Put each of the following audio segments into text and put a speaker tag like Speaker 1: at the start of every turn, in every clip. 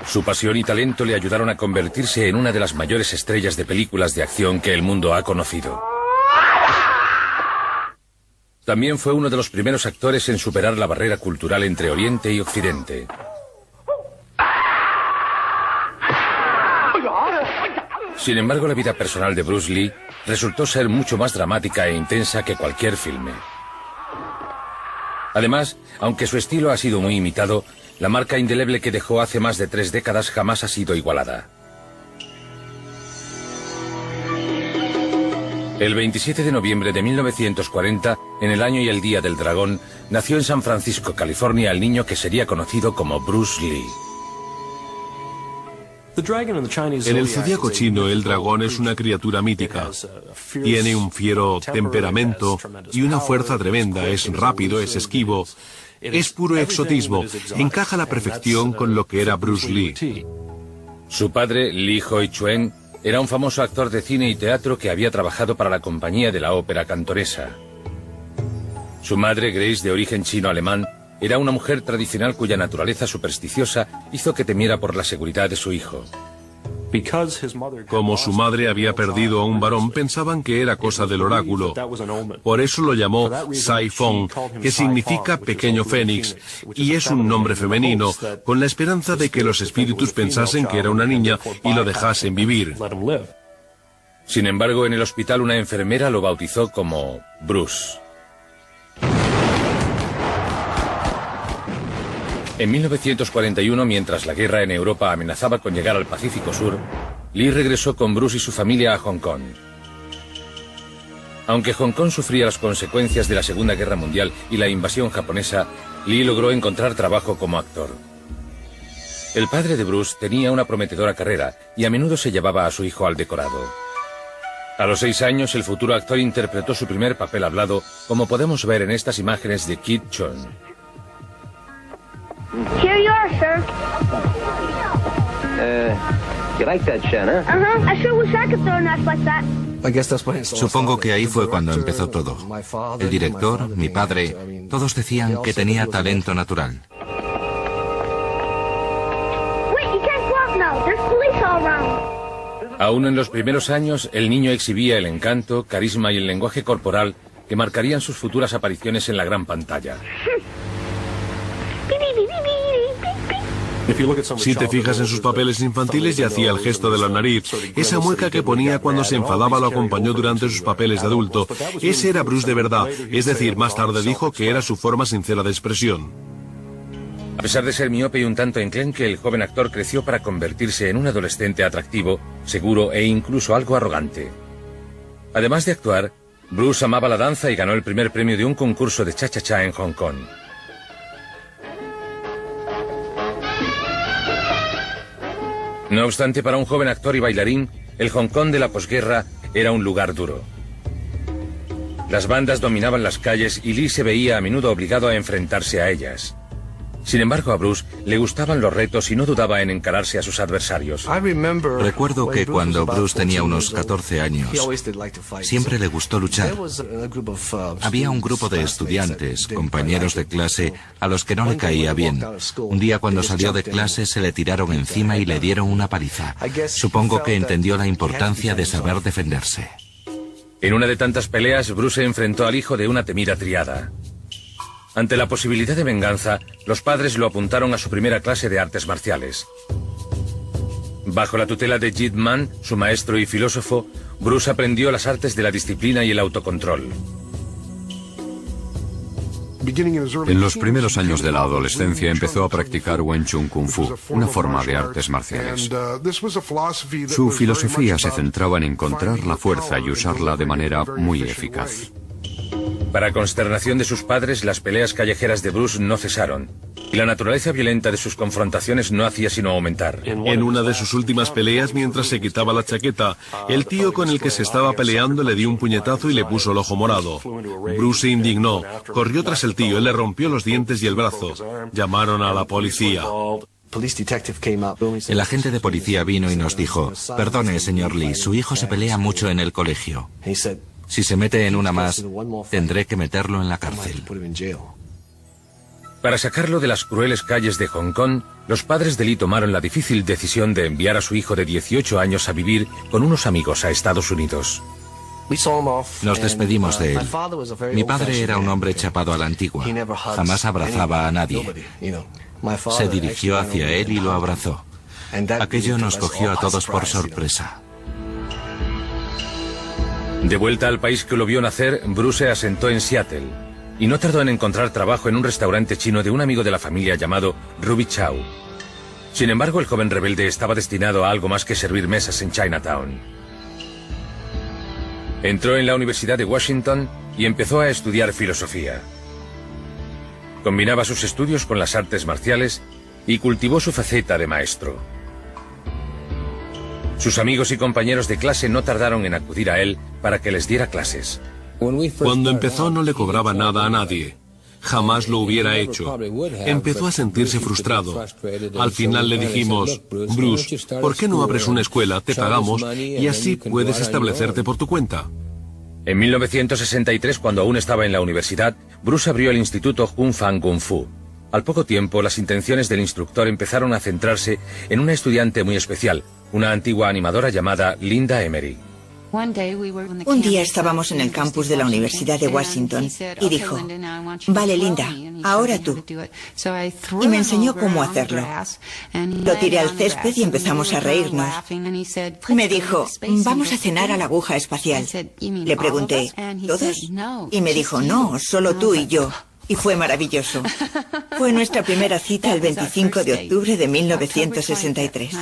Speaker 1: Su pasión y talento le ayudaron a convertirse en una de las mayores estrellas de películas de acción que el mundo ha conocido. También fue uno de los primeros actores en superar la barrera cultural entre Oriente y Occidente. Sin embargo, la vida personal de Bruce Lee resultó ser mucho más dramática e intensa que cualquier filme. Además, aunque su estilo ha sido muy imitado, la marca indeleble que dejó hace más de 3 décadas jamás ha sido igualada. El 27 de noviembre de 1940, en el año y el día del dragón, nació en San Francisco, California, el niño que sería conocido como Bruce Lee.
Speaker 2: En el zodiaco chino, el dragón es una criatura mítica. Tiene un fiero temperamento y una fuerza tremenda. Es rápido, es esquivo. Es puro exotismo. Encaja a la perfección con lo que era Bruce Lee.
Speaker 1: Su padre, Lee Hoi-chuen, era un famoso actor de cine y teatro que había trabajado para la compañía de la ópera cantonesa. Su madre, Grace, de origen chino-alemán, era una mujer tradicional cuya naturaleza supersticiosa hizo que temiera por la seguridad de su hijo.
Speaker 2: Como su madre había perdido a un varón, pensaban que era cosa del oráculo. Por eso lo llamó Sai Fong, que significa pequeño fénix, y es un nombre femenino, con la esperanza de que los espíritus pensasen que era una niña y lo dejasen vivir.
Speaker 1: Sin embargo, en el hospital una enfermera lo bautizó como Bruce. En 1941, mientras la guerra en Europa amenazaba con llegar al Pacífico Sur, Lee regresó con Bruce y su familia a Hong Kong. Aunque Hong Kong sufría las consecuencias de la Segunda Guerra Mundial y la invasión japonesa, Lee logró encontrar trabajo como actor. El padre de Bruce tenía una prometedora carrera y a menudo se llevaba a su hijo al decorado. A los 6 años, el futuro actor interpretó su primer papel hablado, como podemos ver en estas imágenes de Kid Chun.
Speaker 3: Here you are, sir.
Speaker 4: You like that, Shanna?
Speaker 3: I sure wish I could throw a knife like that.
Speaker 5: Supongo que ahí fue cuando empezó todo. El director, mi padre, todos decían que tenía talento natural.
Speaker 3: Wait, you can't go out now. There's police all around.
Speaker 1: Aún en los primeros años, el niño exhibía el encanto, carisma y el lenguaje corporal que marcarían sus futuras apariciones en la gran pantalla.
Speaker 2: Si te fijas en sus papeles infantiles, ya hacía el gesto de la nariz. Esa mueca que ponía cuando se enfadaba lo acompañó durante sus papeles de adulto. Ese era Bruce de verdad. Es decir, más tarde dijo que era su forma sincera de expresión.
Speaker 1: A pesar de ser miope y un tanto enclenque, el joven actor creció para convertirse en un adolescente atractivo, seguro e incluso algo arrogante. Además de actuar, Bruce amaba la danza y ganó el primer premio de un concurso de cha-cha-cha en Hong Kong. No obstante, para un joven actor y bailarín, el Hong Kong de la posguerra era un lugar duro. Las bandas dominaban las calles y Lee se veía a menudo obligado a enfrentarse a ellas. Sin embargo, a Bruce le gustaban los retos y no dudaba en encararse a sus adversarios.
Speaker 5: Recuerdo que cuando Bruce tenía unos 14 años, siempre le gustó luchar. Había un grupo de estudiantes, compañeros de clase, a los que no le caía bien. Un día cuando salió de clase se le tiraron encima y le dieron una paliza. Supongo que entendió la importancia de saber defenderse.
Speaker 1: En una de tantas peleas, Bruce se enfrentó al hijo de una temida triada. Ante la posibilidad de venganza, los padres lo apuntaron a su primera clase de artes marciales. Bajo la tutela de Jit Man, su maestro y filósofo, Bruce aprendió las artes de la disciplina y el autocontrol.
Speaker 6: En los primeros años de la adolescencia empezó a practicar Wing Chun Kung Fu, una forma de artes marciales. Su filosofía se centraba en encontrar la fuerza y usarla de manera muy eficaz.
Speaker 1: Para consternación de sus padres, las peleas callejeras de Bruce no cesaron, y la naturaleza violenta de sus confrontaciones no hacía sino aumentar.
Speaker 2: En una de sus últimas peleas, mientras se quitaba la chaqueta, el tío con el que se estaba peleando le dio un puñetazo y le puso el ojo morado. Bruce se indignó, corrió tras el tío, le rompió los dientes y el brazo. Llamaron a la policía.
Speaker 5: El agente de policía vino y nos dijo: perdone, señor Lee, su hijo se pelea mucho en el colegio. Si se mete en una más, tendré que meterlo en la cárcel.
Speaker 1: Para sacarlo de las crueles calles de Hong Kong, los padres de Lee tomaron la difícil decisión de enviar a su hijo de 18 años a vivir con unos amigos a Estados Unidos.
Speaker 5: Nos despedimos de él. Mi padre era un hombre chapado a la antigua. Jamás abrazaba a nadie. Se dirigió hacia él y lo abrazó. Aquello nos cogió a todos por sorpresa.
Speaker 1: De vuelta al país que lo vio nacer, Bruce se asentó en Seattle y no tardó en encontrar trabajo en un restaurante chino de un amigo de la familia llamado Ruby Chow. Sin embargo, el joven rebelde estaba destinado a algo más que servir mesas en Chinatown. Entró en la Universidad de Washington y empezó a estudiar filosofía. Combinaba sus estudios con las artes marciales y cultivó su faceta de maestro. Sus amigos y compañeros de clase no tardaron en acudir a él para que les diera clases.
Speaker 2: Cuando empezó no le cobraba nada a nadie. Jamás lo hubiera hecho. Empezó a sentirse frustrado. Al final le dijimos: Bruce, ¿por qué no abres una escuela? Te pagamos y así puedes establecerte por tu cuenta.
Speaker 1: En 1963, cuando aún estaba en la universidad, Bruce abrió el instituto Hun Fan Kung Fu. Al poco tiempo, las intenciones del instructor empezaron a centrarse en una estudiante muy especial, una antigua animadora llamada Linda Emery.
Speaker 7: Un día estábamos en el campus de la Universidad de Washington y dijo: vale, Linda, ahora tú. Y me enseñó cómo hacerlo. Lo tiré al césped y empezamos a reírnos. Me dijo: vamos a cenar a la aguja espacial. Le pregunté: ¿todos? Y me dijo: no, solo tú y yo. Y fue maravilloso. Fue nuestra primera cita el 25 de octubre de 1963.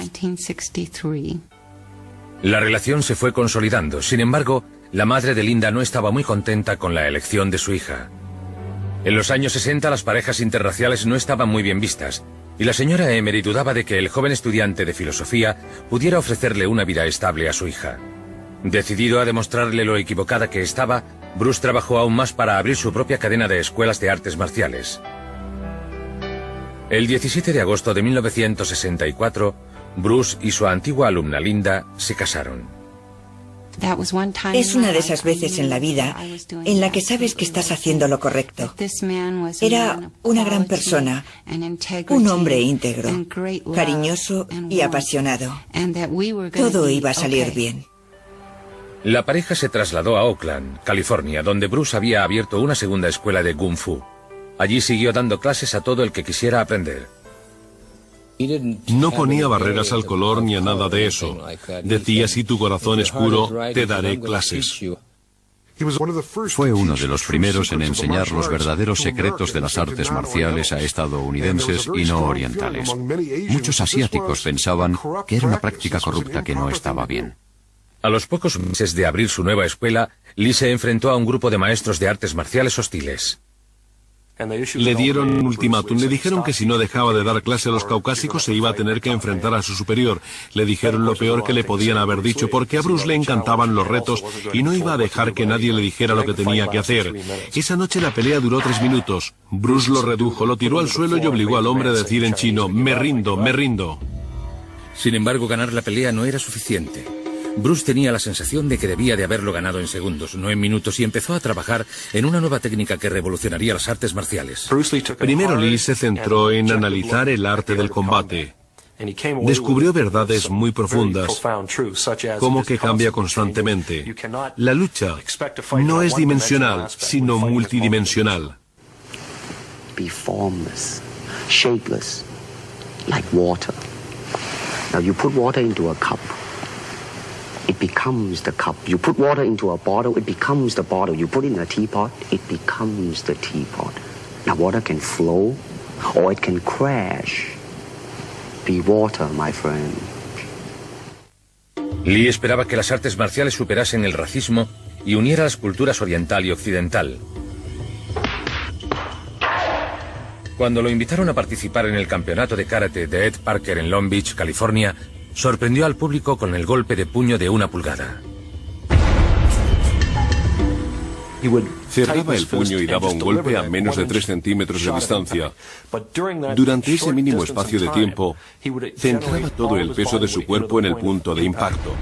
Speaker 1: La relación se fue consolidando. Sin embargo, la madre de Linda no estaba muy contenta con la elección de su hija. En los años 60 las parejas interraciales no estaban muy bien vistas, y la señora Emery dudaba de que el joven estudiante de filosofía pudiera ofrecerle una vida estable a su hija. Decidido a demostrarle lo equivocada que estaba, Bruce trabajó aún más para abrir su propia cadena de escuelas de artes marciales. El 17 de agosto de 1964, Bruce y su antigua alumna Linda se casaron.
Speaker 7: Es una de esas veces en la vida en la que sabes que estás haciendo lo correcto. Era una gran persona, un hombre íntegro, cariñoso y apasionado. Todo iba a salir bien.
Speaker 1: La pareja se trasladó a Oakland, California, donde Bruce había abierto una segunda escuela de Kung Fu. Allí siguió dando clases a todo el que quisiera aprender.
Speaker 2: No ponía barreras al color ni a nada de eso. Decía: si tu corazón es puro, te daré clases.
Speaker 6: Fue uno de los primeros en enseñar los verdaderos secretos de las artes marciales a estadounidenses y no orientales. Muchos asiáticos pensaban que era una práctica corrupta que no estaba bien.
Speaker 1: A los pocos meses de abrir su nueva escuela, Lee se enfrentó a un grupo de maestros de artes marciales hostiles.
Speaker 2: Le dieron un ultimátum. Le dijeron que si no dejaba de dar clase a los caucásicos se iba a tener que enfrentar a su superior. Le dijeron lo peor que le podían haber dicho, porque a Bruce le encantaban los retos y no iba a dejar que nadie le dijera lo que tenía que hacer. Esa noche la pelea duró 3 minutos. Bruce lo redujo, lo tiró al suelo y obligó al hombre a decir en chino: me rindo, me rindo.
Speaker 1: Sin embargo, ganar la pelea no era suficiente. Bruce tenía la sensación de que debía de haberlo ganado en segundos, no en minutos, y empezó a trabajar en una nueva técnica que revolucionaría las artes marciales.
Speaker 2: Primero Lee se centró en analizar el arte del combate. Descubrió verdades muy profundas, como que cambia constantemente. La lucha no es dimensional, sino multidimensional.
Speaker 8: Be formless, shapeless, like water. Now you put water into a cup. It becomes the cup. You put water into a bottle, it becomes the bottle. You put it in a teapot, it becomes the teapot. Now water can flow or it can crash. Be water, my friend.
Speaker 1: Lee esperaba que las artes marciales superasen el racismo y uniera las culturas oriental y occidental. Cuando lo invitaron a participar en el campeonato de karate de Ed Parker en Long Beach, California, sorprendió al público con el golpe de puño de 1 pulgada.
Speaker 2: Cerraba el puño y daba un golpe a menos de 3 centímetros de distancia. Durante ese mínimo espacio de tiempo, centraba todo el peso de su cuerpo en el punto de impacto.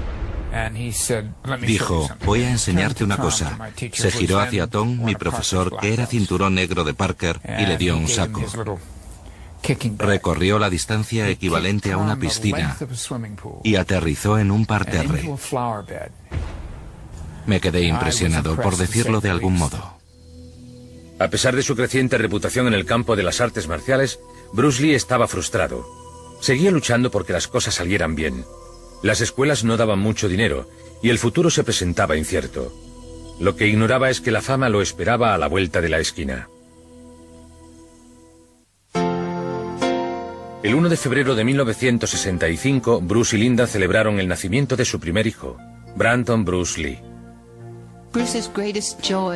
Speaker 5: Dijo, voy a enseñarte una cosa. Se giró hacia Tom, mi profesor, que era cinturón negro de Parker, y le dio un saco. Recorrió la distancia equivalente a una piscina y aterrizó en un parterre. Me quedé impresionado, por decirlo de algún modo.
Speaker 1: A pesar de su creciente reputación en el campo de las artes marciales, Bruce Lee estaba frustrado. Seguía luchando porque las cosas salieran bien. Las escuelas no daban mucho dinero y el futuro se presentaba incierto. Lo que ignoraba es que la fama lo esperaba a la vuelta de la esquina. El 1 de febrero de 1965, Bruce y Linda celebraron el nacimiento de su primer hijo, Brandon Bruce Lee.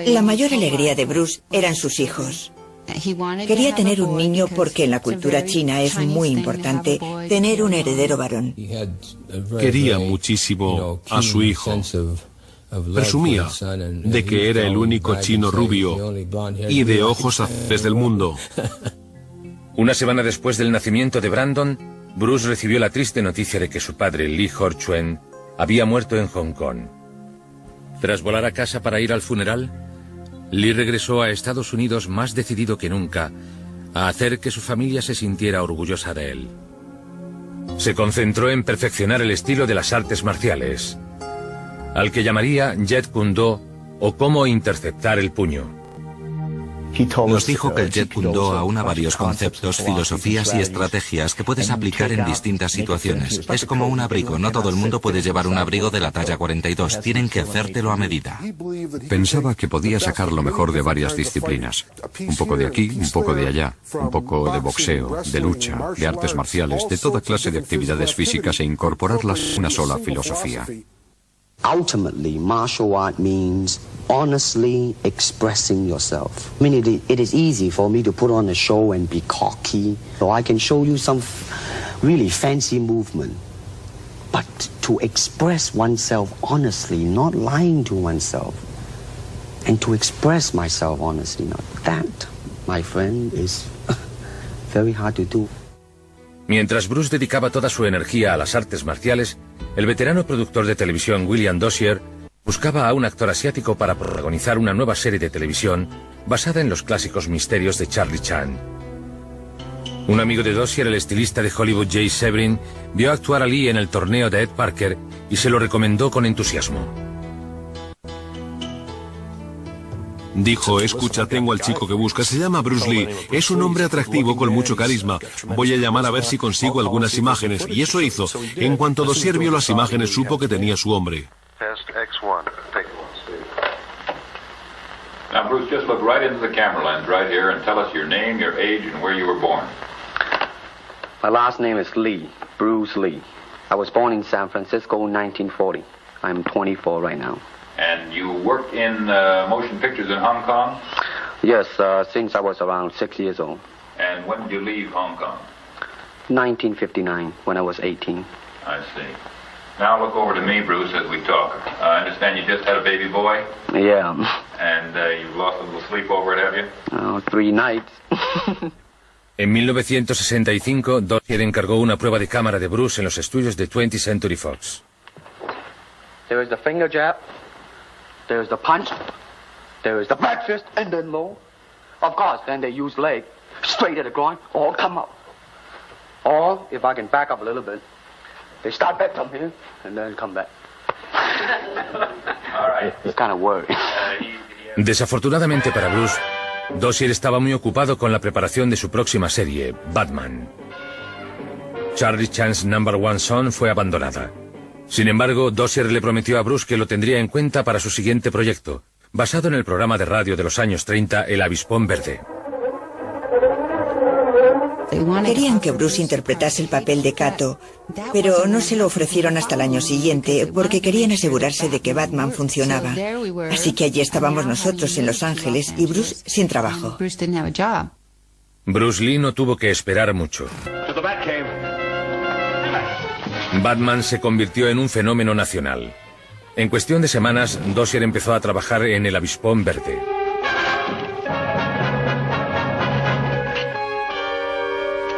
Speaker 7: La mayor alegría de Bruce eran sus hijos. Quería tener un niño porque en la cultura china es muy importante tener un heredero varón.
Speaker 2: Quería muchísimo a su hijo. Presumía de que era el único chino rubio y de ojos azules del mundo.
Speaker 1: Una semana después del nacimiento de Brandon, Bruce recibió la triste noticia de que su padre, Lee Hor-chuen, había muerto en Hong Kong. Tras volar a casa para ir al funeral, Lee regresó a Estados Unidos más decidido que nunca a hacer que su familia se sintiera orgullosa de él. Se concentró en perfeccionar el estilo de las artes marciales, al que llamaría Jeet Kune Do o cómo interceptar el puño.
Speaker 5: Nos dijo que el Jeet Kune Do aúna varios conceptos, filosofías y estrategias que puedes aplicar en distintas situaciones. Es como un abrigo, no todo el mundo puede llevar un abrigo de la talla 42, tienen que hacértelo a medida.
Speaker 6: Pensaba que podía sacar lo mejor de varias disciplinas. Un poco de aquí, un poco de allá, un poco de boxeo, de lucha, de artes marciales, de toda clase de actividades físicas e incorporarlas en una sola filosofía.
Speaker 8: Ultimately, martial art means honestly expressing yourself. I mean, it is easy for me to put on a show and be cocky, so I can show you some really fancy movement. But to express oneself honestly, not lying to oneself, and to express myself honestly, not that, my friend, is very hard to do.
Speaker 1: Mientras Bruce dedicaba toda su energía a las artes marciales, el veterano productor de televisión William Dozier buscaba a un actor asiático para protagonizar una nueva serie de televisión basada en los clásicos misterios de Charlie Chan. Un amigo de Dozier, el estilista de Hollywood Jay Severin, vio actuar a Lee en el torneo de Ed Parker y se lo recomendó con entusiasmo.
Speaker 2: Dijo, escucha, tengo al chico que busca, se llama Bruce Lee, es un hombre atractivo con mucho carisma, voy a llamar a ver si consigo algunas imágenes, y eso hizo. En cuanto Dozier vio las imágenes, supo que tenía su hombre.
Speaker 9: Now, Bruce, just look right into the camera lens right here and tell us your name, your age, and where you were born.
Speaker 8: My last name is Lee, Bruce Lee. I was born in San Francisco in 1940. I'm 24 right now.
Speaker 9: And you worked in motion pictures in Hong Kong?
Speaker 8: Yes, since I was around 6 years old.
Speaker 9: And when did you leave Hong Kong?
Speaker 8: 1959, when I was 18.
Speaker 9: I see. Now look over to me, Bruce, as we talk. I understand you just had a baby boy?
Speaker 8: Yeah.
Speaker 9: And you've lost a little sleep over it, have you?
Speaker 8: 3 nights.
Speaker 1: En 1965, Dozier encargó una prueba de cámara de Bruce en los estudios de 20th Century Fox.
Speaker 8: There is the finger jab. There is the punch, there is the back fist, and then low. Of course, then they use leg, straight at the groin, or come up. Or, if I can back up a little bit, they start back from here, and then come back.
Speaker 9: All right.
Speaker 8: It's kind of worried.
Speaker 1: Desafortunadamente para Bruce, Dozier estaba muy ocupado con la preparación de su próxima serie, Batman. Charlie Chan's Number One Son fue abandonada. Sin embargo, Dozier le prometió a Bruce que lo tendría en cuenta para su siguiente proyecto, basado en el programa de radio de los años 30, El Avispón Verde.
Speaker 7: Querían que Bruce interpretase el papel de Kato, pero no se lo ofrecieron hasta el año siguiente porque querían asegurarse de que Batman funcionaba. Así que allí estábamos nosotros en Los Ángeles y Bruce sin trabajo.
Speaker 1: Bruce Lee no tuvo que esperar mucho. Batman se convirtió en un fenómeno nacional. En cuestión de semanas, Dozier empezó a trabajar en El Avispón Verde.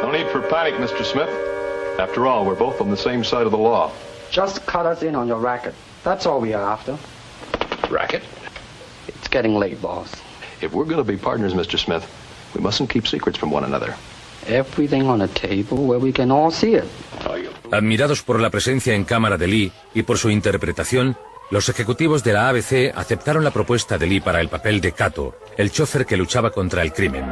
Speaker 10: No need for panic, Mr. Smith. After all, we're both on the same side of the law.
Speaker 8: Just cut us in on your racket. That's all we are after.
Speaker 10: Racket?
Speaker 8: It's getting late, boss.
Speaker 10: If we're going to be partners, Mr. Smith, we mustn't keep secrets from one another.
Speaker 8: Everything on a table where we can all see it.
Speaker 1: Admirados por la presencia en cámara de Lee y por su interpretación, los ejecutivos de la ABC aceptaron la propuesta de Lee para el papel de Cato, el chofer que luchaba contra el crimen.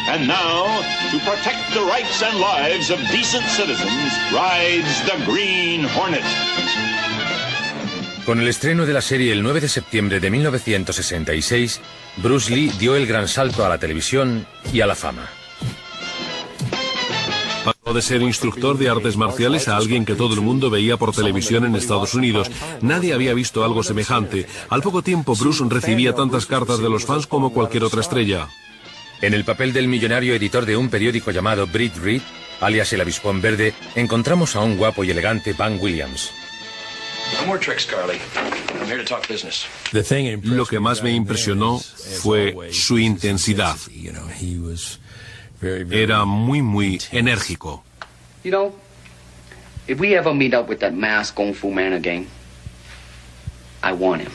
Speaker 11: And now, to protect the rights and lives of decent citizens, rides the Green Hornet.
Speaker 1: Con el estreno de la serie el 9 de septiembre de 1966, Bruce Lee dio el gran salto a la televisión y a la fama.
Speaker 2: Pasó de ser instructor de artes marciales a alguien que todo el mundo veía por televisión en Estados Unidos. Nadie había visto algo semejante. Al poco tiempo, Bruce recibía tantas cartas de los fans como cualquier otra estrella.
Speaker 1: En el papel del millonario editor de un periódico llamado Britt Reed, alias El Avispón Verde, encontramos a un guapo y elegante Van Williams.
Speaker 2: Lo que más me impresionó fue su intensidad. Era muy enérgico.
Speaker 8: You know, if we ever meet up with that masked Kung Fu man again, I want him.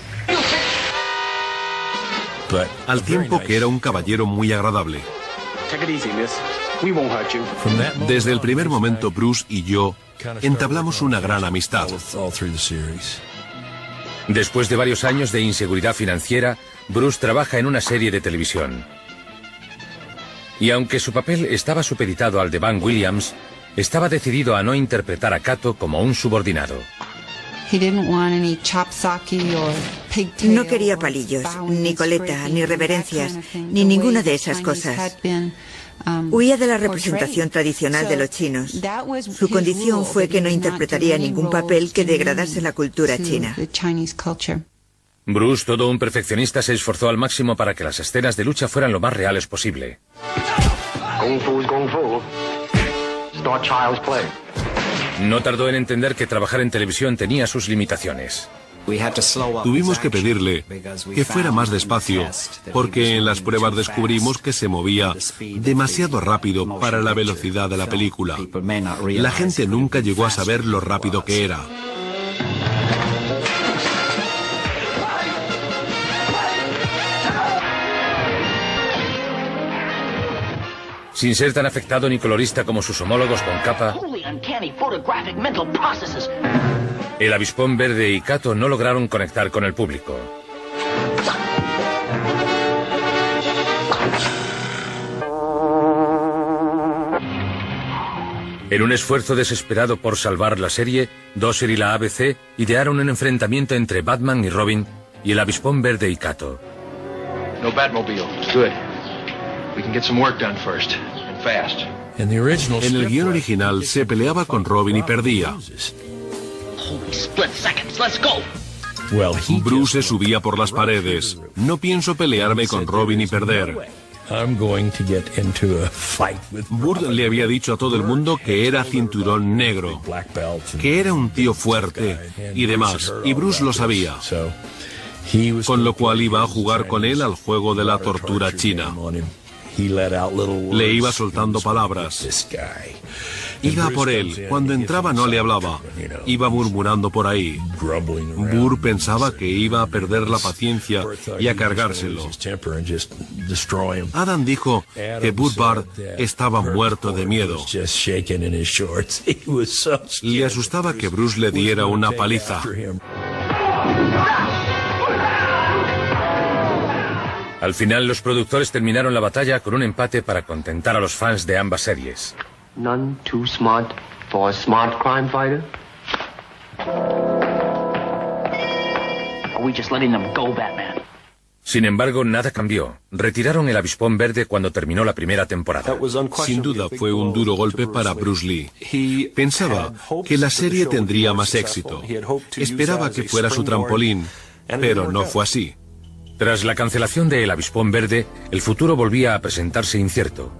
Speaker 2: Al tiempo que era un caballero muy agradable. Desde el primer momento, Bruce y yo entablamos una gran amistad.
Speaker 1: Después de varios años de inseguridad financiera, Bruce trabaja en una serie de televisión. Y aunque su papel estaba supeditado al de Van Williams, estaba decidido a no interpretar a Cato como un subordinado.
Speaker 7: No quería palillos, ni coleta, ni reverencias, ni ninguna de esas cosas. Huía de la representación tradicional de los chinos. Su condición fue que no interpretaría ningún papel que degradase la cultura china.
Speaker 1: Bruce, todo un perfeccionista, se esforzó al máximo para que las escenas de lucha fueran lo más reales posible.
Speaker 8: Kung Fu is Kung Fu. It's not child's play.
Speaker 1: No tardó en entender que trabajar en televisión tenía sus limitaciones.
Speaker 2: Tuvimos que pedirle que fuera más despacio, porque en las pruebas descubrimos que se movía demasiado rápido para la velocidad de la película. La gente nunca llegó a saber lo rápido que era.
Speaker 1: Sin ser tan afectado ni colorista como sus homólogos con capa, El Avispón Verde y Cato no lograron conectar con el público. En un esfuerzo desesperado por salvar la serie, Dozier y la ABC idearon un enfrentamiento entre Batman y Robin y El Avispón Verde y Cato.
Speaker 10: No Batmobile. Good. We can get some work done first, and fast.
Speaker 2: En el guión original se peleaba con Robin y perdía. Bruce se subía por las paredes. No pienso pelearme con Robin y perder. Burt le había dicho a todo el mundo que era cinturón negro, que era un tío fuerte y demás, y Bruce lo sabía. Con lo cual iba a jugar con él al juego de la tortura china. Le iba soltando palabras. Iba a por él. Cuando entraba no le hablaba. Iba murmurando por ahí. Burr pensaba que iba a perder la paciencia y a cargárselo. Adam dijo que Burt Bard estaba muerto de miedo. Le asustaba que Bruce le diera una paliza.
Speaker 1: Al final, los productores terminaron la batalla con un empate para contentar a los fans de ambas series.
Speaker 8: None too smart for a smart crime fighter.
Speaker 12: Are we just letting them go, Batman?
Speaker 1: Sin embargo, nada cambió. Retiraron El Avispón Verde cuando terminó la primera temporada.
Speaker 2: Sin duda fue un duro golpe para Bruce Lee. Pensaba que la serie tendría más éxito. Esperaba que fuera su trampolín, pero no fue así.
Speaker 1: Tras la cancelación de El Avispón Verde, el futuro volvía a presentarse incierto.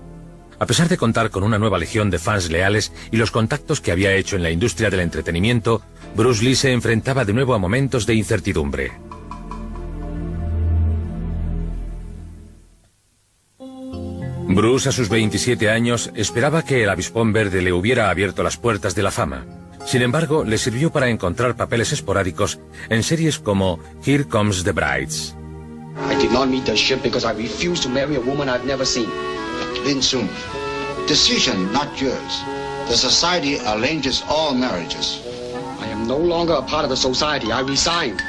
Speaker 1: A pesar de contar con una nueva legión de fans leales y los contactos que había hecho en la industria del entretenimiento, Bruce Lee se enfrentaba de nuevo a momentos de incertidumbre. Bruce, a sus 27 años, esperaba que el Avispón Verde le hubiera abierto las puertas de la fama. Sin embargo, le sirvió para encontrar papeles esporádicos en series como Here Comes the Brides.
Speaker 13: I did not meet the ship because I refused to marry a woman I've never seen.
Speaker 14: Lin Sun, decision not yours. The society arranges all marriages.
Speaker 13: I am no longer a part of the society. I resigned.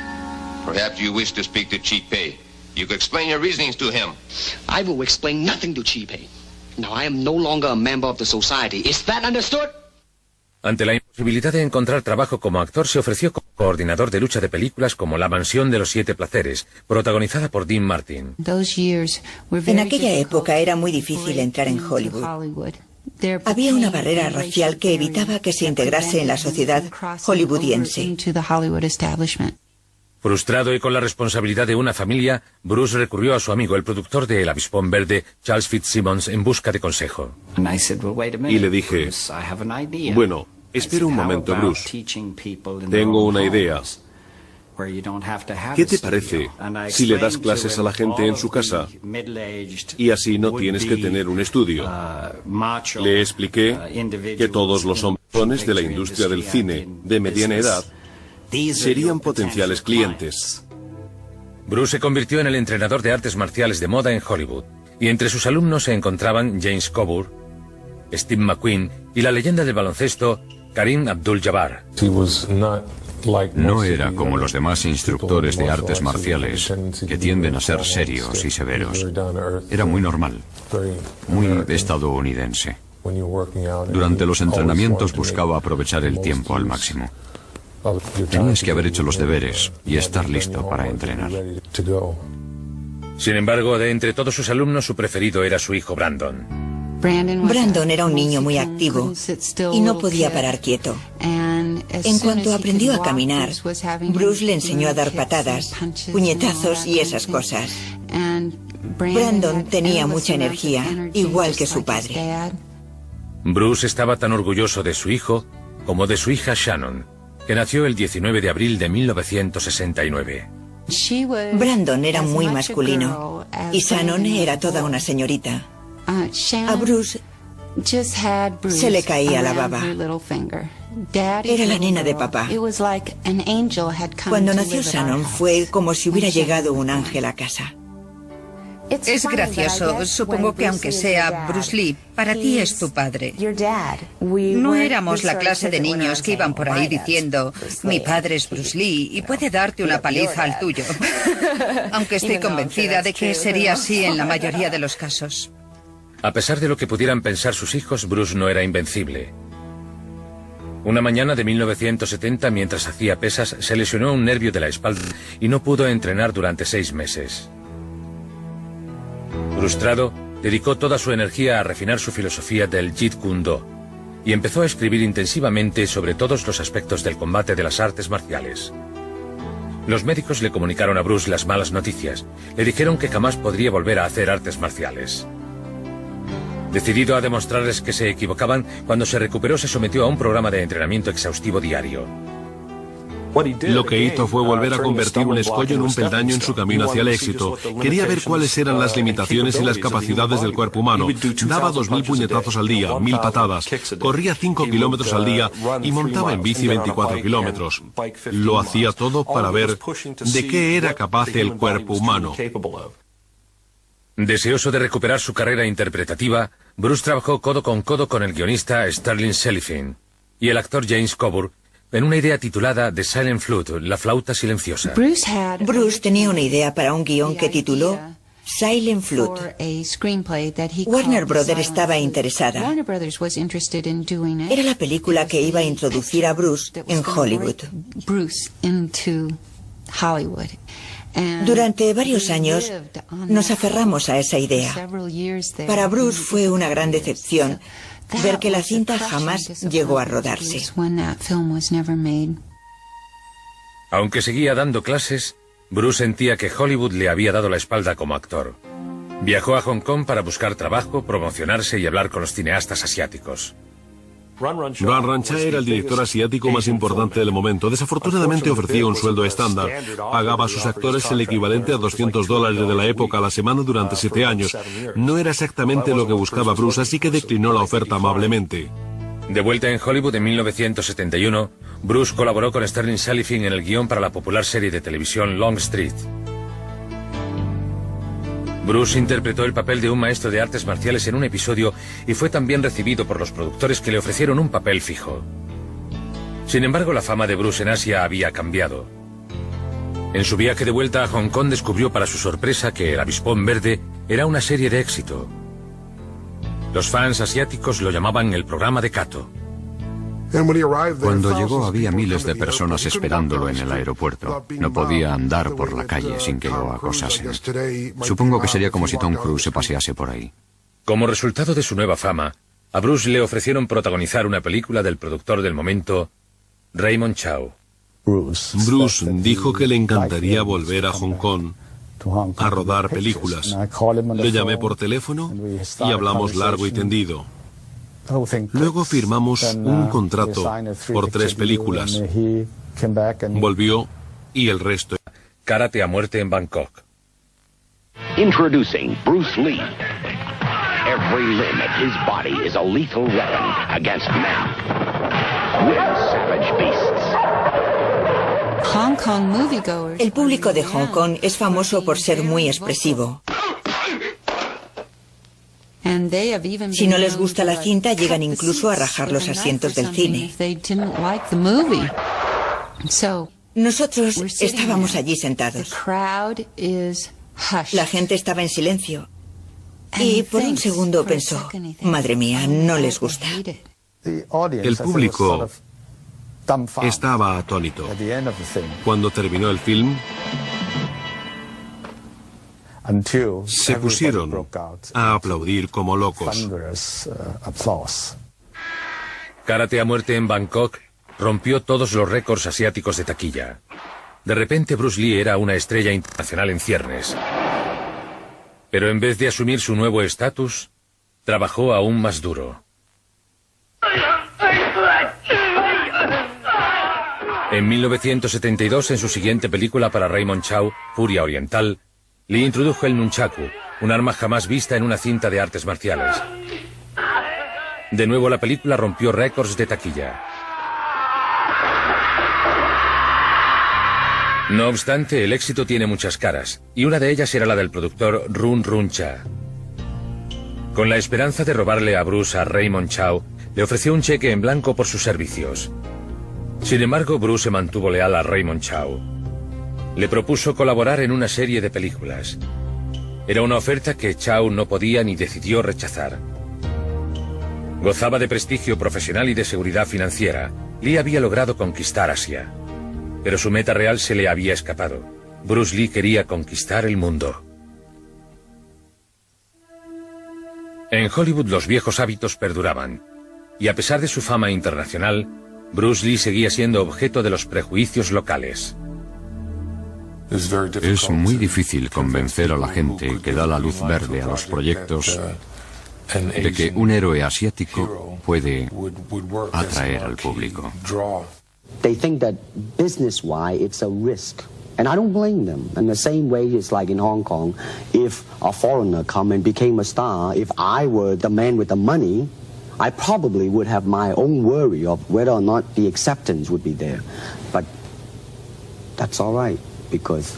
Speaker 15: Perhaps you wish to speak to Chi Pei. You could explain your reasonings to him.
Speaker 13: I will explain nothing to Chi Pei. Now I am no longer a member of the society. Is that understood?
Speaker 1: Ante la imposibilidad de encontrar trabajo como actor, se ofreció como coordinador de lucha de películas como La Mansión de los Siete Placeres, protagonizada por Dean Martin.
Speaker 7: En aquella época era muy difícil entrar en Hollywood. Había una barrera racial que evitaba que se integrase en la sociedad hollywoodiense.
Speaker 1: Frustrado y con la responsabilidad de una familia, Bruce recurrió a su amigo, el productor de El Avispón Verde, Charles Fitzsimmons, en busca de consejo.
Speaker 2: Y le dije, bueno, espera un momento, Bruce. Tengo una idea. ¿Qué te parece si le das clases a la gente en su casa? Y así no tienes que tener un estudio. Le expliqué que todos los hombres de la industria del cine de mediana edad serían potenciales clientes.
Speaker 1: Bruce se convirtió en el entrenador de artes marciales de moda en Hollywood, y entre sus alumnos se encontraban James Coburn, Steve McQueen y la leyenda del baloncesto Kareem Abdul-Jabbar.
Speaker 6: No era como los demás instructores de artes marciales, que tienden a ser serios y severos. Era muy normal, muy estadounidense. Durante los entrenamientos buscaba aprovechar el tiempo al máximo. Tenías que haber hecho los deberes y estar listo para entrenar.
Speaker 1: Sin embargo, de entre todos sus alumnos, su preferido era su hijo Brandon.
Speaker 7: Brandon era un niño muy activo y no podía parar quieto. En cuanto aprendió a caminar, Bruce le enseñó a dar patadas, puñetazos y esas cosas. Brandon tenía mucha energía, igual que su padre.
Speaker 1: Bruce estaba tan orgulloso de su hijo como de su hija Shannon, que nació el 19 de abril de 1969.
Speaker 7: Brandon era muy masculino y Shannon era toda una señorita. A Bruce se le caía la baba. Era la nena de papá. Cuando nació Shannon fue como si hubiera llegado un ángel a casa.
Speaker 16: Es gracioso. Supongo que aunque sea Bruce Lee, para ti es tu padre. No éramos la clase de niños que iban por ahí diciendo, mi padre es Bruce Lee y puede darte una paliza al tuyo. Aunque estoy convencida de que sería así en la mayoría de los casos.
Speaker 1: A pesar de lo que pudieran pensar sus hijos, Bruce no era invencible. Una mañana de 1970, mientras hacía pesas, se lesionó un nervio de la espalda y no pudo entrenar durante 6 meses. Frustrado, dedicó toda su energía a refinar su filosofía del Jeet Kune Do y empezó a escribir intensivamente sobre todos los aspectos del combate de las artes marciales. Los médicos le comunicaron a Bruce las malas noticias. Le dijeron que jamás podría volver a hacer artes marciales. Decidido a demostrarles que se equivocaban, cuando se recuperó se sometió a un programa de entrenamiento exhaustivo diario.
Speaker 2: Lo que hizo fue volver a convertir un escollo en un peldaño en su camino hacia el éxito. Quería ver cuáles eran las limitaciones y las capacidades del cuerpo humano. Daba 2000 puñetazos al día, 1000 patadas, corría 5 kilómetros al día y montaba en bici 24 kilómetros. Lo hacía todo para ver de qué era capaz el cuerpo humano.
Speaker 1: Deseoso de recuperar su carrera interpretativa, Bruce trabajó codo con el guionista Sterling Celifin y el actor James Coburn en una idea titulada The Silent Flute, la flauta silenciosa.
Speaker 7: Bruce tenía una idea para un guión que tituló Silent Flute. Warner Brothers estaba interesada. Era la película que iba a introducir a Bruce en Hollywood. Durante varios años nos aferramos a esa idea. Para Bruce fue una gran decepción ver que la cinta jamás llegó a rodarse.
Speaker 1: Aunque seguía dando clases, Bruce sentía que Hollywood le había dado la espalda como actor. Viajó a Hong Kong para buscar trabajo, promocionarse y hablar con los cineastas asiáticos.
Speaker 2: Ran Rancha era el director asiático más importante del momento. Desafortunadamente ofrecía un sueldo estándar. Pagaba a sus actores el equivalente a $200 de la época a la semana durante 7 años. No era exactamente lo que buscaba Bruce, así que declinó la oferta amablemente.
Speaker 1: De vuelta en Hollywood en 1971, Bruce colaboró con Sterling Saliffin en el guión para la popular serie de televisión Long Street. Bruce interpretó el papel de un maestro de artes marciales en un episodio y fue tan bien recibido por los productores que le ofrecieron un papel fijo. Sin embargo, la fama de Bruce en Asia había cambiado. En su viaje de vuelta a Hong Kong descubrió para su sorpresa que El Avispón Verde era una serie de éxito. Los fans asiáticos lo llamaban el programa de Kato.
Speaker 6: Cuando llegó había miles de personas esperándolo en el aeropuerto. No podía andar por la calle sin que lo acosasen. Supongo que sería como si Tom Cruise se pasease por ahí.
Speaker 1: Como resultado de su nueva fama, a Bruce le ofrecieron protagonizar una película del productor del momento, Raymond Chow.
Speaker 2: Bruce dijo que le encantaría volver a Hong Kong a rodar películas. Le llamé por teléfono y hablamos largo y tendido. Luego firmamos un contrato por 3 películas. Volvió y el resto.
Speaker 1: Karate a muerte en Bangkok.
Speaker 17: Introducing Bruce Lee. Every limb of his body is a lethal weapon against men. With savage beasts.
Speaker 7: El público de Hong Kong es famoso por ser muy expresivo. Si no les gusta la cinta, llegan incluso a rajar los asientos del cine. Nosotros estábamos allí sentados. La gente estaba en silencio. Y por un segundo pensó, madre mía, no les gusta.
Speaker 2: El público estaba atónito. Cuando terminó el film, se pusieron a aplaudir como locos.
Speaker 1: Karate a muerte en Bangkok rompió todos los récords asiáticos de taquilla. De repente Bruce Lee era una estrella internacional en ciernes. Pero en vez de asumir su nuevo estatus, trabajó aún más duro. En 1972, en su siguiente película para Raymond Chow, Furia Oriental, Lee introdujo el nunchaku, un arma jamás vista en una cinta de artes marciales. De nuevo la película rompió récords de taquilla. No obstante, el éxito tiene muchas caras, y una de ellas era la del productor Run Run Cha. Con la esperanza de robarle a Bruce a Raymond Chow, le ofreció un cheque en blanco por sus servicios. Sin embargo, Bruce se mantuvo leal a Raymond Chow. Le propuso colaborar en una serie de películas. Era una oferta que Chow no podía ni decidió rechazar. Gozaba de prestigio profesional y de seguridad financiera. Lee había logrado conquistar Asia. Pero su meta real se le había escapado. Bruce Lee quería conquistar el mundo. En Hollywood los viejos hábitos perduraban. Y a pesar de su fama internacional, Bruce Lee seguía siendo objeto de los prejuicios locales.
Speaker 6: Es muy difícil convencer a la gente que da la luz verde a los proyectos de que un héroe asiático puede atraer al público.
Speaker 8: They think that business-wise it's a risk. And I don't blame them. In the same way it's like in Hong Kong, if a foreigner come and became a star, if I were the man with the money, I probably would have my own worry of whether or not the acceptance would be there. But that's all right, because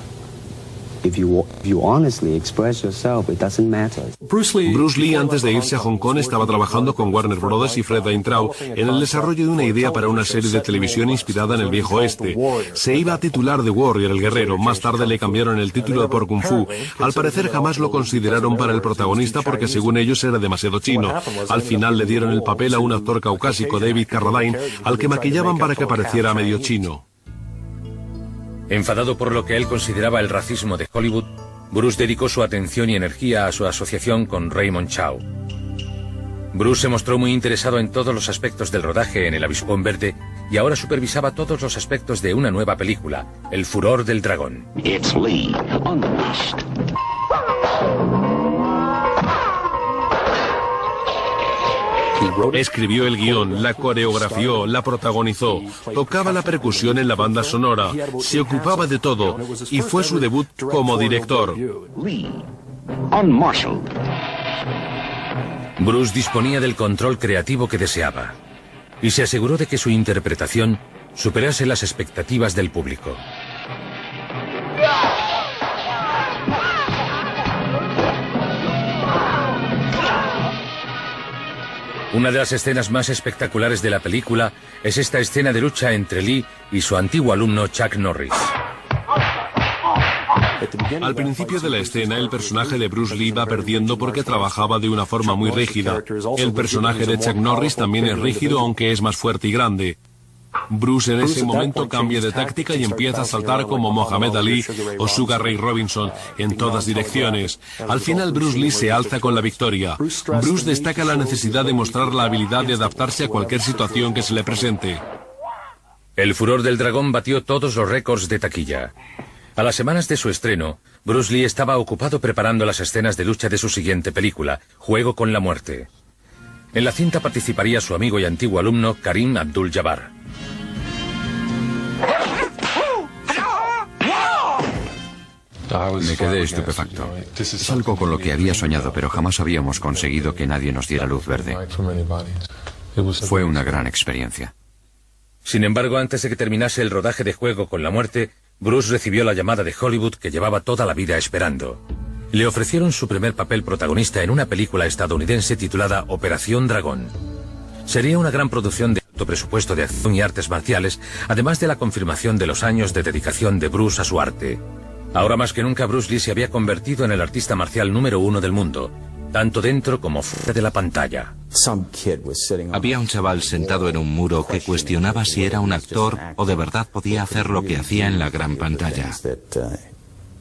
Speaker 8: if you honestly express yourself, it doesn't matter.
Speaker 2: Bruce Lee, antes de irse a Hong Kong, estaba trabajando con Warner Brothers y Fred Weintraub en el desarrollo de una idea para una serie de televisión inspirada en el viejo oeste. Se iba a titular The Warrior, el guerrero. Más tarde le cambiaron el título por Kung Fu. Al parecer jamás lo consideraron para el protagonista porque según ellos era demasiado chino. Al final le dieron el papel a un actor caucásico, David Carradine, al que maquillaban para que pareciera medio chino.
Speaker 1: Enfadado por lo que él consideraba el racismo de Hollywood, Bruce dedicó su atención y energía a su asociación con Raymond Chow. Bruce se mostró muy interesado en todos los aspectos del rodaje en El Avispón Verde y ahora supervisaba todos los aspectos de una nueva película, El Furor del Dragón.
Speaker 17: It's Lee, unleashed.
Speaker 2: Escribió el guión, la coreografió, la protagonizó, tocaba la percusión en la banda sonora, se ocupaba de todo y fue su debut como director.
Speaker 1: Bruce disponía del control creativo que deseaba y se aseguró de que su interpretación superase las expectativas del público. Una de las escenas más espectaculares de la película es esta escena de lucha entre Lee y su antiguo alumno Chuck Norris.
Speaker 2: Al principio de la escena, el personaje de Bruce Lee va perdiendo porque trabajaba de una forma muy rígida. El personaje de Chuck Norris también es rígido, aunque es más fuerte y grande. Bruce en ese momento cambia de táctica y empieza a saltar como Muhammad Ali o Sugar Ray Robinson en todas direcciones. Al final Bruce Lee se alza con la victoria. Bruce destaca la necesidad de mostrar la habilidad de adaptarse a cualquier situación que se le presente.
Speaker 1: El Furor del Dragón batió todos los récords de taquilla. A las semanas de su estreno, Bruce Lee estaba ocupado preparando las escenas de lucha de su siguiente película, Juego con la Muerte. En la cinta participaría su amigo y antiguo alumno Karim Abdul-Jabbar.
Speaker 6: Me quedé estupefacto. Es algo con lo que había soñado, pero jamás habíamos conseguido que nadie nos diera luz verde. Fue una gran experiencia.
Speaker 1: Sin embargo, antes de que terminase el rodaje de Juego con la Muerte, Bruce recibió la llamada de Hollywood que llevaba toda la vida esperando. Le ofrecieron su primer papel protagonista en una película estadounidense titulada Operación Dragón. Sería una gran producción de alto presupuesto de acción y artes marciales, además de la confirmación de los años de dedicación de Bruce a su arte. Ahora más que nunca Bruce Lee se había convertido en el artista marcial número 1 del mundo, tanto dentro como fuera de la pantalla.
Speaker 5: Había un chaval sentado en un muro que cuestionaba si era un actor o de verdad podía hacer lo que hacía en la gran pantalla.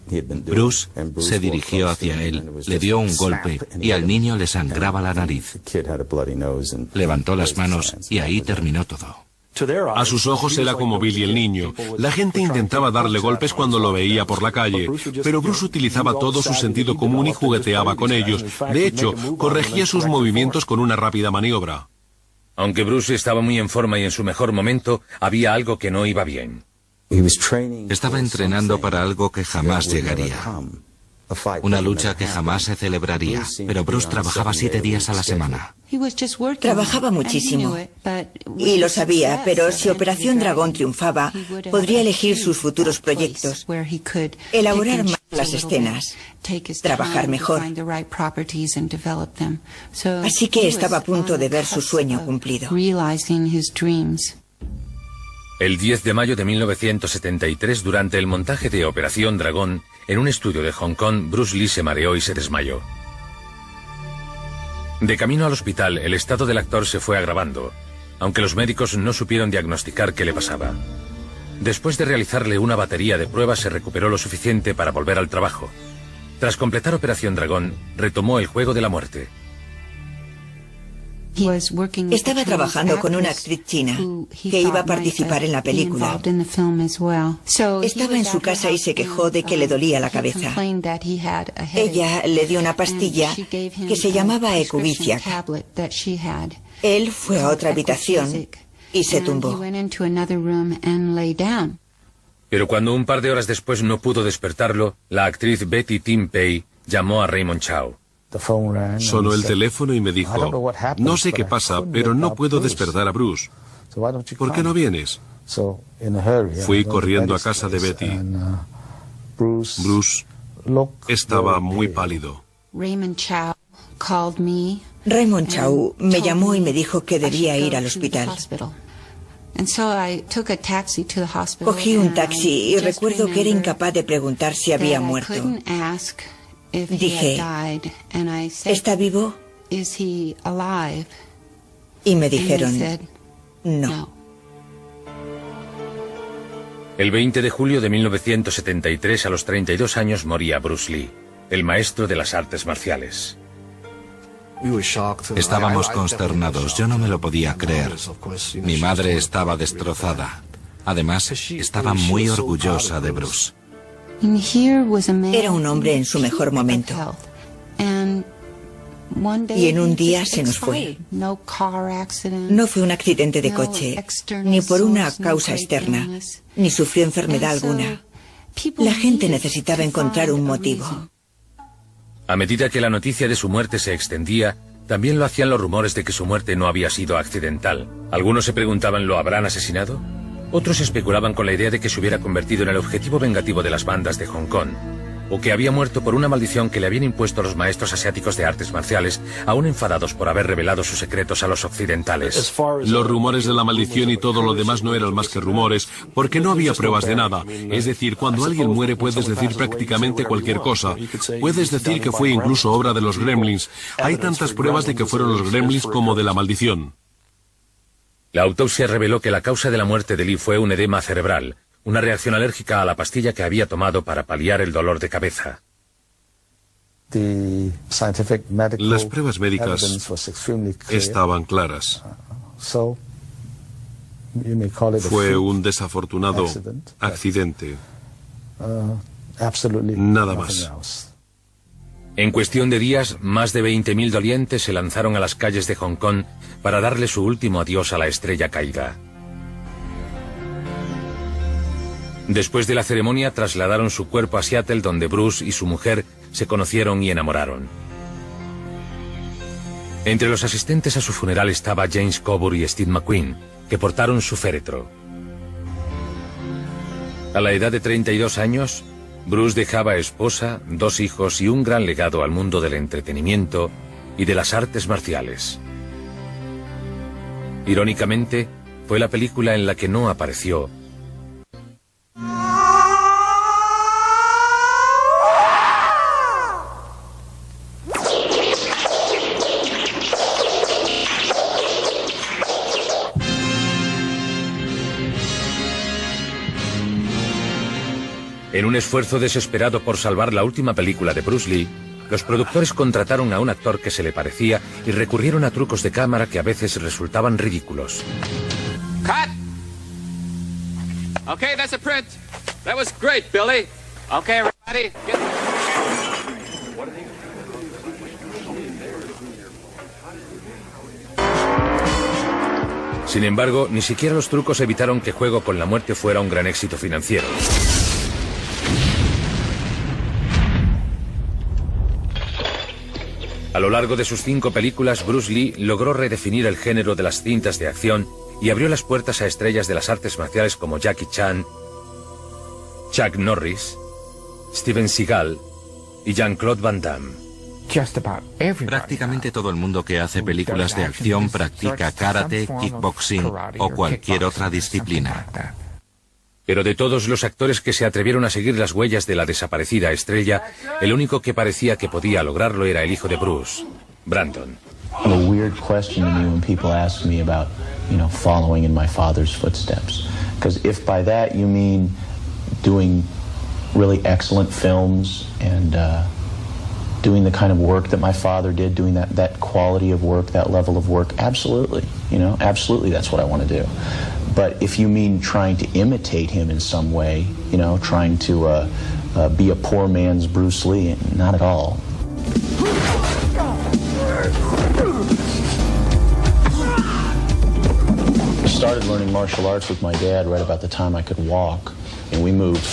Speaker 5: Bruce se dirigió hacia él, le dio un golpe y al niño le sangraba la nariz. Levantó las manos y ahí terminó todo.
Speaker 2: A sus ojos era como Billy el niño. La gente intentaba darle golpes cuando lo veía por la calle, pero Bruce utilizaba todo su sentido común y jugueteaba con ellos. De hecho, corregía sus movimientos con una rápida maniobra.
Speaker 1: Aunque Bruce estaba muy en forma y en su mejor momento, había algo que no iba bien.
Speaker 5: Estaba entrenando para algo que jamás llegaría. Una lucha que jamás se celebraría, pero Bruce trabajaba 7 días a la semana.
Speaker 7: Trabajaba muchísimo y lo sabía, pero si Operación Dragón triunfaba, podría elegir sus futuros proyectos, elaborar más las escenas, trabajar mejor. Así que estaba a punto de ver su sueño cumplido.
Speaker 1: El 10 de mayo de 1973, durante el montaje de Operación Dragón, en un estudio de Hong Kong, Bruce Lee se mareó y se desmayó. De camino al hospital, el estado del actor se fue agravando, aunque los médicos no supieron diagnosticar qué le pasaba. Después de realizarle una batería de pruebas, se recuperó lo suficiente para volver al trabajo. Tras completar Operación Dragón, retomó el Juego de la Muerte.
Speaker 7: Estaba trabajando con una actriz china que iba a participar en la película. Estaba en su casa y se quejó de que le dolía la cabeza. Ella le dio una pastilla que se llamaba Ecuviciac. Él fue a otra habitación y se tumbó.
Speaker 1: Pero cuando un par de horas después no pudo despertarlo, la actriz Betty Tim Pei llamó a Raymond Chow.
Speaker 2: Sonó el teléfono y me dijo, no sé qué pasa, pero no puedo despertar a Bruce. ¿Por qué no vienes? Fui corriendo a casa de Betty. Bruce estaba muy pálido.
Speaker 7: Raymond Chow me llamó y me dijo que debía ir al hospital. Cogí un taxi y recuerdo que era incapaz de preguntar si había muerto. Dije, ¿está vivo? Y me dijeron, no.
Speaker 1: El 20 de julio de 1973, a los 32 años, moría Bruce Lee, el maestro de las artes marciales.
Speaker 5: Estábamos consternados, yo no me lo podía creer. Mi madre estaba destrozada. Además, estaba muy orgullosa de Bruce.
Speaker 7: Era un hombre en su mejor momento. y en un día se nos fue. No fue un accidente de coche, ni por una causa externa, ni sufrió enfermedad alguna. La gente necesitaba encontrar un motivo.
Speaker 1: A medida que la noticia de su muerte se extendía, también lo hacían los rumores de que su muerte no había sido accidental. Algunos se preguntaban, ¿lo habrán asesinado? Otros especulaban con la idea de que se hubiera convertido en el objetivo vengativo de las bandas de Hong Kong, o que había muerto por una maldición que le habían impuesto los maestros asiáticos de artes marciales, aún enfadados por haber revelado sus secretos a los occidentales.
Speaker 2: Los rumores de la maldición y todo lo demás no eran más que rumores, porque no había pruebas de nada. Es decir, cuando alguien muere puedes decir prácticamente cualquier cosa. Puedes decir que fue incluso obra de los gremlins. Hay tantas pruebas de que fueron los gremlins como de la maldición.
Speaker 1: La autopsia reveló que la causa de la muerte de Lee fue un edema cerebral, una reacción alérgica a la pastilla que había tomado para paliar el dolor de cabeza.
Speaker 2: Las pruebas médicas estaban claras. Fue un desafortunado accidente. Nada más.
Speaker 1: En cuestión de días, más de 20.000 dolientes se lanzaron a las calles de Hong Kong para darle su último adiós a la estrella caída. Después de la ceremonia, trasladaron su cuerpo a Seattle, donde Bruce y su mujer se conocieron y enamoraron. Entre los asistentes a su funeral estaba James Coburn y Steve McQueen, que portaron su féretro. A la edad de 32 años, Bruce dejaba esposa, 2 hijos y un gran legado al mundo del entretenimiento y de las artes marciales. Irónicamente, fue la película en la que no apareció En un esfuerzo desesperado por salvar la última película de Bruce Lee, los productores contrataron a un actor que se le parecía y recurrieron a trucos de cámara que a veces resultaban ridículos.
Speaker 18: Cut! Okay, that's a print. That was great, Billy. Okay, everybody, get...
Speaker 1: Sin embargo, ni siquiera los trucos evitaron que Juego con la Muerte fuera un gran éxito financiero. A lo largo de sus 5 películas, Bruce Lee logró redefinir el género de las cintas de acción y abrió las puertas a estrellas de las artes marciales como Jackie Chan, Chuck Norris, Steven Seagal y Jean-Claude Van Damme.
Speaker 5: Prácticamente todo el mundo que hace películas de acción practica karate, kickboxing o cualquier otra disciplina.
Speaker 1: Pero de todos los actores que se atrevieron a seguir las huellas de la desaparecida estrella, el único que parecía que podía lograrlo era el hijo de Bruce, Brandon.
Speaker 19: A weird question to me when people ask me about, following in my father's footsteps. Because if by that you mean doing really excellent films and doing the kind of work that my father did, doing that quality of work, that level of work, absolutely, absolutely that's what I want to do. But if you mean trying to imitate him in some way, trying to be a poor man's Bruce Lee, not at all. I started learning martial arts with my dad right about the time I could walk. And we moved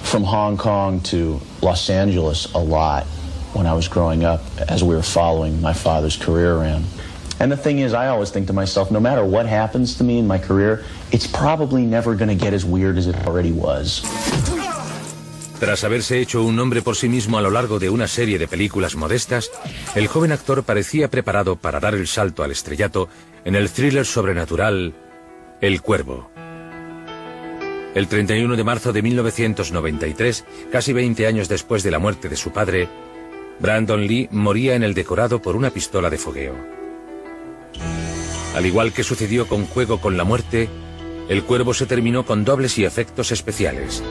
Speaker 19: from Hong Kong to Los Angeles a lot when I was growing up as we were following my father's career around. And the thing is, I always think to myself, no matter what happens to me in my career, it's probably never going to get as weird as it already was.
Speaker 1: Tras haberse hecho un nombre por sí mismo a lo largo de una serie de películas modestas, el joven actor parecía preparado para dar el salto al estrellato en el thriller sobrenatural El Cuervo. El 31 de marzo de 1993, casi 20 años después de la muerte de su padre, Brandon Lee moría en el decorado por una pistola de fogueo. Al igual que sucedió con Juego con la Muerte, El Cuervo se terminó con dobles y efectos especiales.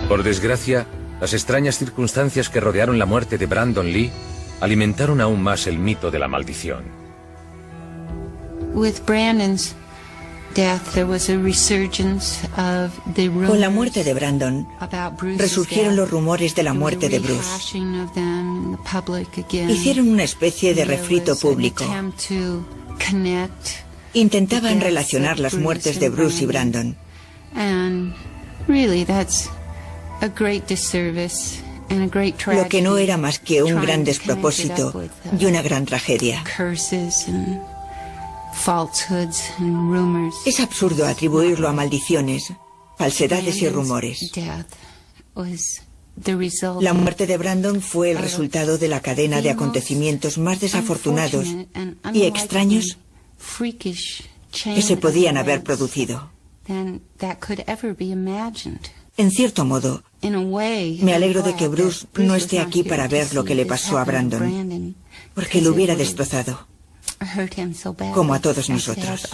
Speaker 1: Por desgracia, las extrañas circunstancias que rodearon la muerte de Brandon Lee alimentaron aún más el mito de la maldición.
Speaker 7: Con la muerte de Brandon, resurgieron los rumores de la muerte de Bruce. Hicieron una especie de refrito público. Intentaban relacionar las muertes de Bruce y Brandon. Lo que no era más que un gran despropósito y una gran tragedia. Es absurdo atribuirlo a maldiciones, falsedades y rumores. La muerte de Brandon fue el resultado de la cadena de acontecimientos más desafortunados y extraños que se podían haber producido. En cierto modo, me alegro de que Bruce no esté aquí para ver lo que le pasó a Brandon, porque lo hubiera destrozado, como a todos nosotros.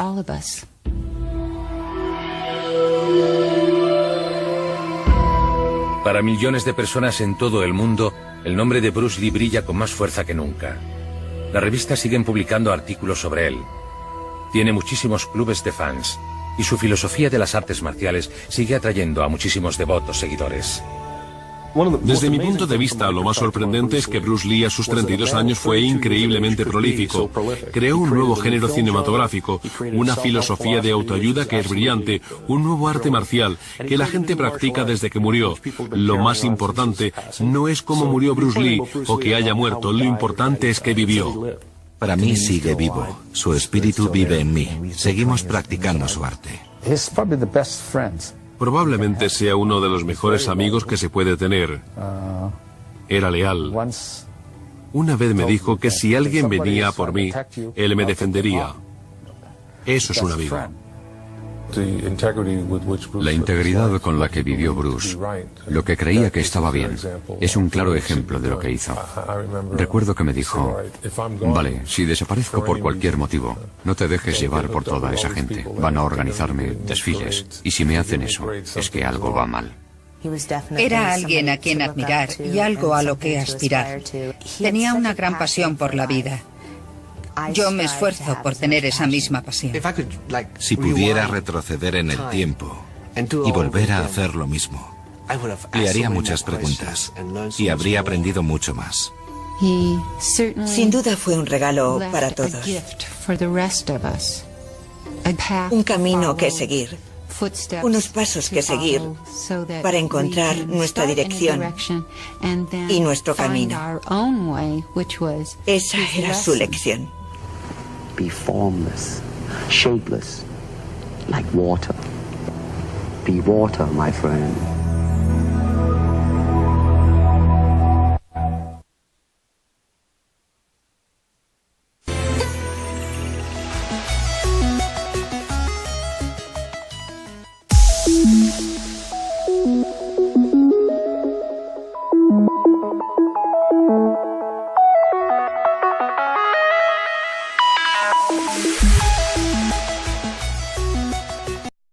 Speaker 1: Para millones de personas en todo el mundo, el nombre de Bruce Lee brilla con más fuerza que nunca. Las revistas siguen publicando artículos sobre él. Tiene muchísimos clubes de fans y su filosofía de las artes marciales sigue atrayendo a muchísimos devotos seguidores.
Speaker 2: Desde mi punto de vista, lo más sorprendente es que Bruce Lee a sus 32 años fue increíblemente prolífico. Creó un nuevo género cinematográfico, una filosofía de autoayuda que es brillante, un nuevo arte marcial que la gente practica desde que murió. Lo más importante no es cómo murió Bruce Lee o que haya muerto, lo importante es que vivió.
Speaker 5: Para mí sigue vivo. Su espíritu vive en mí. Seguimos practicando su arte.
Speaker 2: Probablemente sea uno de los mejores amigos que se puede tener. Era leal. Una vez me dijo que si alguien venía a por mí, él me defendería. Eso es un amigo.
Speaker 6: La integridad con la que vivió Bruce, lo que creía que estaba bien, es un claro ejemplo de lo que hizo. Recuerdo que me dijo, vale, si desaparezco por cualquier motivo, no te dejes llevar por toda esa gente. Van a organizarme desfiles, y si me hacen eso, es que algo va mal.
Speaker 16: Era alguien a quien admirar y algo a lo que aspirar. Tenía una gran pasión por la vida. Yo me esfuerzo por tener esa misma pasión.
Speaker 5: Si pudiera retroceder en el tiempo y volver a hacer lo mismo, le haría muchas preguntas y habría aprendido mucho más.
Speaker 7: Sin duda fue un regalo para todos. Un camino que seguir. Unos pasos que seguir para encontrar nuestra dirección y nuestro camino. Esa era su lección.
Speaker 8: Be formless, shapeless, like water. Be water, my friend.